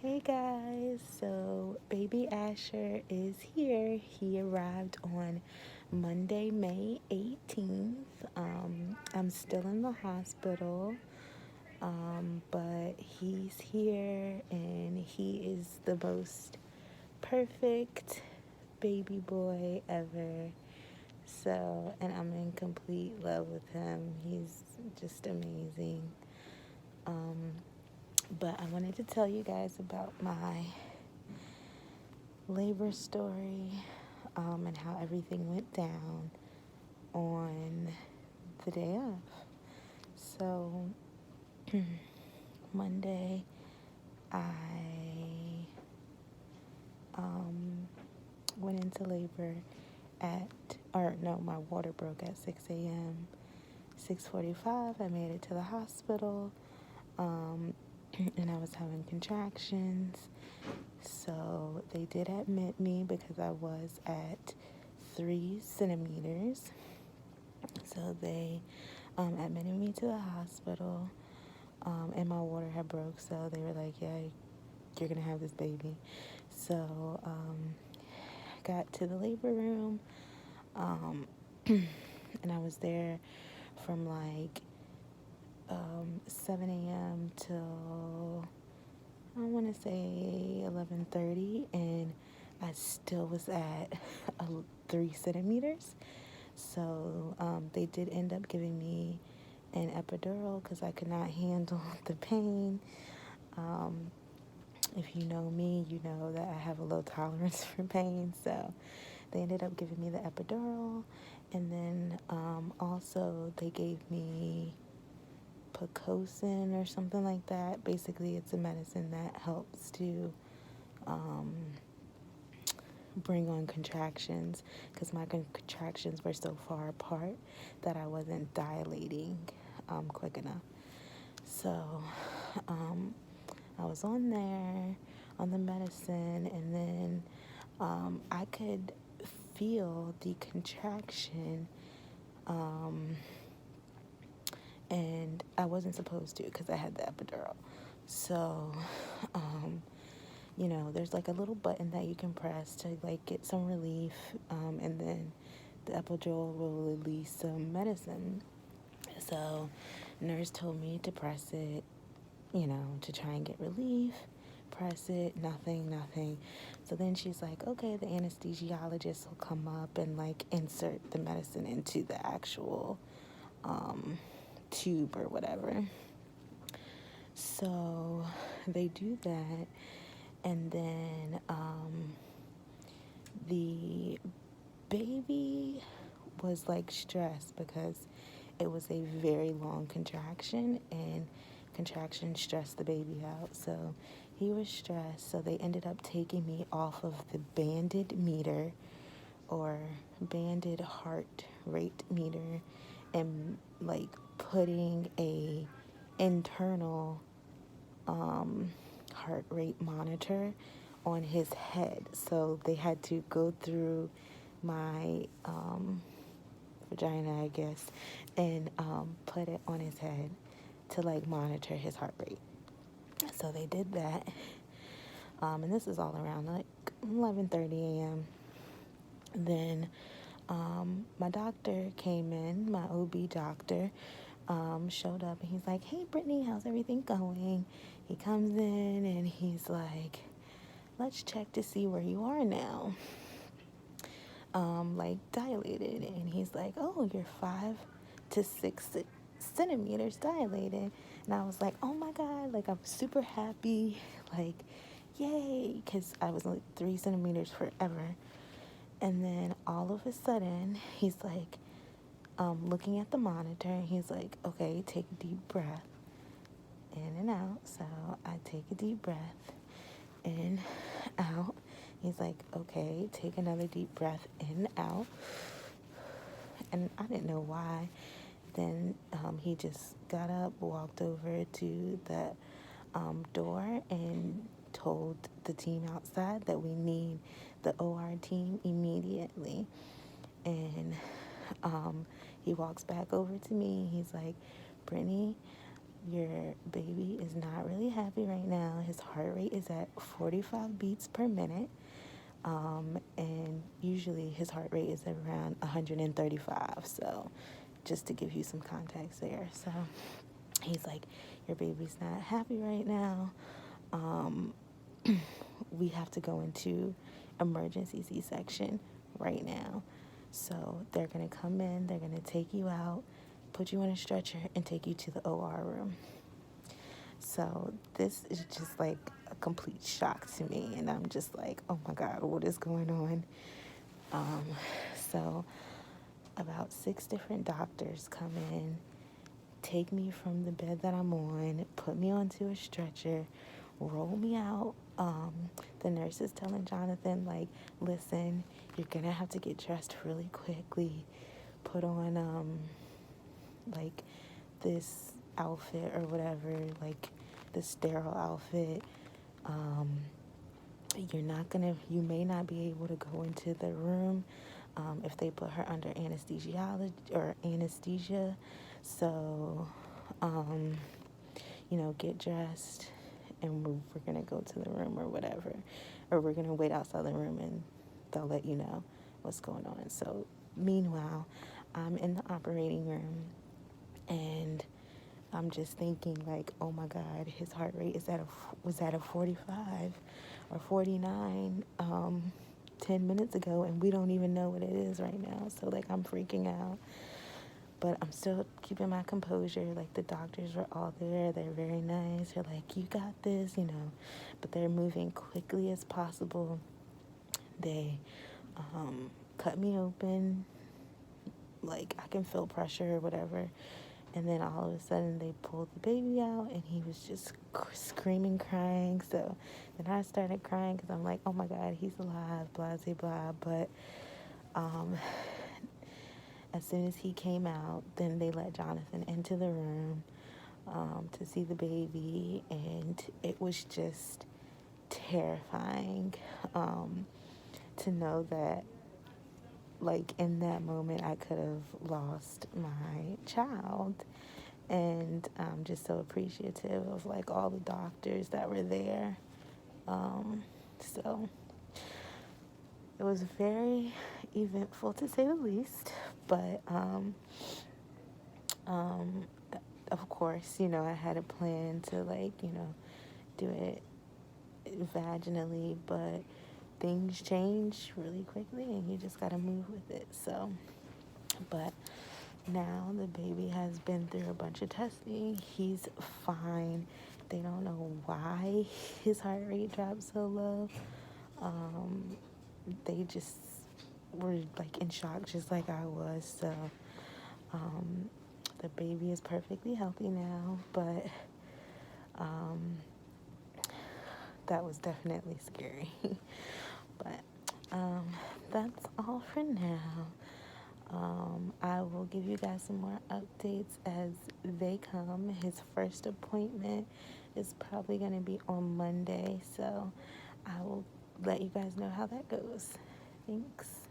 Hey guys, so baby Asher is here. He arrived on Monday, May 18th. I'm still in the hospital, but he's here and he is the most perfect baby boy ever. So, and I'm in complete love with him. He's just amazing. Um, but I wanted to tell you guys about my labor story and how everything went down on the day of. So, Monday, I um, went into labor my water broke at 6 a.m. 6:45, I made it to the hospital, and I was having contractions. So they did admit me because I was at 3 centimeters. So they admitted me to the hospital, and my water had broke. So they were like, "Yeah, you're gonna have this baby." So got to the labor room, um, and I was there from like 7 a.m. till I want to say 11:30, and I still was at 3 centimeters. So they did end up giving me an epidural because I could not handle the pain. Um, if you know me, you know that I have a low tolerance for pain. So they ended up giving me the epidural. And then also they gave me Pitocin or something like that. Basically, it's a medicine that helps to um, bring on contractions because my contractions were so far apart that I wasn't dilating quick enough. So I was on there on the medicine, and then I could feel the contraction, um, and I wasn't supposed to because I had the epidural. So, there's like a little button that you can press to like get some relief, and then the epidural will release some medicine. So, nurse told me to press it, to try and get relief. Press it, nothing, nothing. So then she's like, okay, the anesthesiologist will come up and like insert the medicine into the actual tube or whatever. So they do that, and then the baby was like stressed because it was a very long contraction, and contraction stressed the baby out. So he was stressed. So they ended up taking me off of the banded meter or banded heart rate meter and like putting a internal heart rate monitor on his head. So they had to go through my vagina, I guess, and put it on his head to like monitor his heart rate. So they did that, and this is all around like 11:30 a.m. Then my doctor came in, my OB doctor, showed up, and he's like, "Hey, Brittany, how's everything going?" He comes in and he's like, "Let's check to see where you are now." Like dilated, and he's like, "Oh, you're 5 to 6 centimeters dilated." And I was like, "Oh my god!" Like I'm super happy, like, yay, because I was like 3 centimeters forever. And then all of a sudden, he's like, looking at the monitor, and he's like, "Okay, take a deep breath in and out." So I take a deep breath in, out. He's like, "Okay, take another deep breath in, out." And I didn't know why. Then he just got up, walked over to the door, and told the team outside that we need the OR team immediately. And he walks back over to me. He's like, "Brittany, your baby is not really happy right now. His heart rate is at 45 beats per minute. And usually his heart rate is around 135. So just to give you some context there. So he's like, your baby's not happy right now. Um, we have to go into emergency C-section right now. So they're going to come in, they're going to take you out, put you on a stretcher, and take you to the OR room. So this is just like a complete shock to me. And I'm just like, oh my God, what is going on? Um, so about 6 different doctors come in, take me from the bed that I'm on, put me onto a stretcher, roll me out. The nurse is telling Jonathan, like, listen, you're gonna have to get dressed really quickly. Put on, like, this outfit or whatever, like, the sterile outfit. You may not be able to go into the room if they put her under anesthesia. So, get dressed and we're going to go to the room or whatever. Or we're going to wait outside the room and they'll let you know what's going on. So, meanwhile, I'm in the operating room and I'm just thinking like, oh my God, his heart rate was at a 45 or 49 10 minutes ago, and we don't even know what it is right now. So like I'm freaking out, but I'm still keeping my composure. Like the doctors were all there. They're very nice. They're like, you got this, but they're moving quickly as possible. They cut me open. Like I can feel pressure or whatever. And then all of a sudden they pulled the baby out and he was just screaming, crying. So then I started crying because I'm like, oh my God, he's alive, blah, blah, blah. But as soon as he came out, then they let Jonathan into the room to see the baby. And it was just terrifying to know that, like, in that moment, I could have lost my child. And I'm just so appreciative of, like, all the doctors that were there. So it was very eventful, to say the least. But, of course, I had a plan to, like, do it vaginally. But things change really quickly and you just got to move with it. So, but now the baby has been through a bunch of testing. He's fine. They don't know why his heart rate dropped so low. They just were like in shock, just like I was. So the baby is perfectly healthy now, but that was definitely scary. But that's all for now. I will give you guys some more updates as they come. His first appointment is probably going to be on Monday, so I will let you guys know how that goes. Thanks.